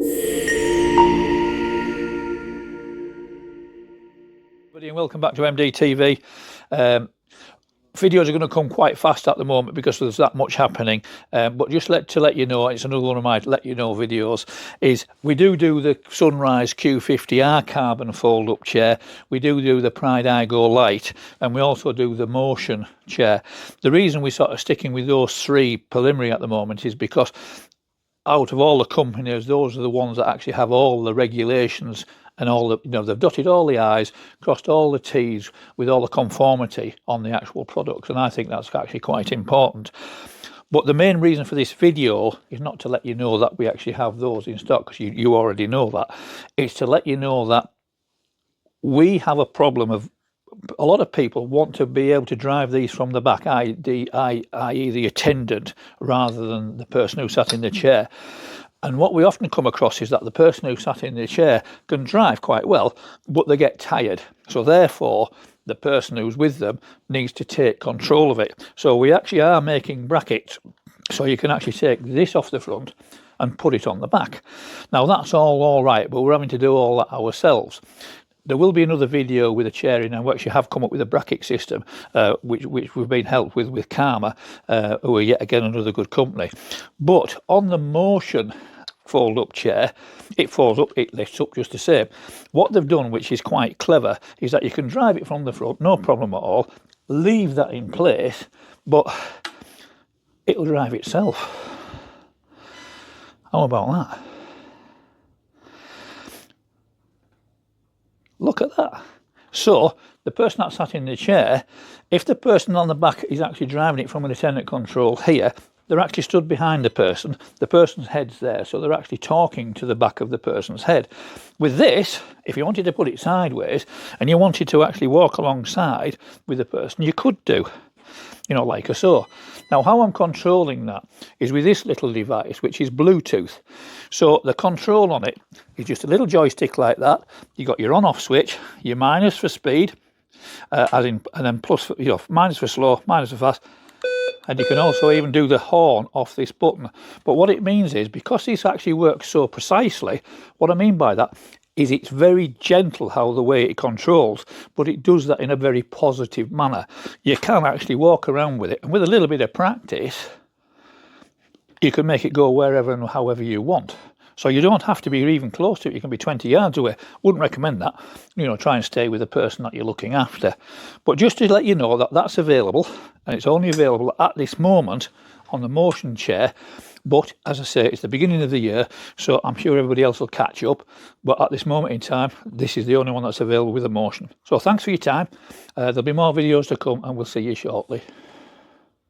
And welcome back to MDTV. Videos are going to come quite fast at the moment because there's that much happening, but just to let you know, it's another one of my let you know videos, is we do the Sunrise Q50R carbon fold up chair, we do the Pride iGo Lite, and we also do the Motion chair. The reason we're sort of sticking with those three preliminary at the moment is because out of all the companies, those are the ones that actually have all the regulations and all the, they've dotted all the I's, crossed all the T's with all the conformity on the actual products, and I think that's actually quite important. But the main reason for this video is not to let you know that we actually have those in stock, because you already know that. It's to let you know that we have a problem of a lot of people want to be able to drive these from the back, i.e. the attendant, rather than the person who sat in the chair. And what we often come across is that the person who sat in the chair can drive quite well, but they get tired. So therefore, the person who's with them needs to take control of it. So we actually are making brackets, so you can actually take this off the front and put it on the back. Now that's all right, but we're having to do all that ourselves. There will be another video with a chair in, and we actually have come up with a bracket system, which we've been helped with Karma, who are yet again another good company. But on the Motion fold-up chair, it folds up, it lifts up just the same. What they've done, which is quite clever, is that you can drive it from the front, no problem at all, leave that in place, but it'll drive itself. How about that? Look at that. So the person that sat in the chair, if the person on the back is actually driving it from an attendant control here, they're actually stood behind the person's head's there, so they're actually talking to the back of the person's head. With this, if you wanted to put it sideways and you wanted to actually walk alongside with the person, you could do, like so. Now, how I'm controlling that is with this little device, which is Bluetooth. So the control on it is just a little joystick like that. You got your on-off switch, your minus for speed, and then plus for, minus for slow, minus for fast. And you can also even do the horn off this button. But what it means is, because this actually works so precisely, what I mean by that is it's very gentle how the way it controls, but it does that in a very positive manner. You can actually walk around with it, and with a little bit of practice, you can make it go wherever and however you want. So you don't have to be even close to it. You can be 20 yards away. Wouldn't recommend that. Try and stay with the person that you're looking after. But just to let you know that that's available, and it's only available at this moment on the Motion chair. But as I say, it's the beginning of the year, so I'm sure everybody else will catch up. But at this moment in time, this is the only one that's available with the Motion. So thanks for your time. There'll be more videos to come, and we'll see you shortly.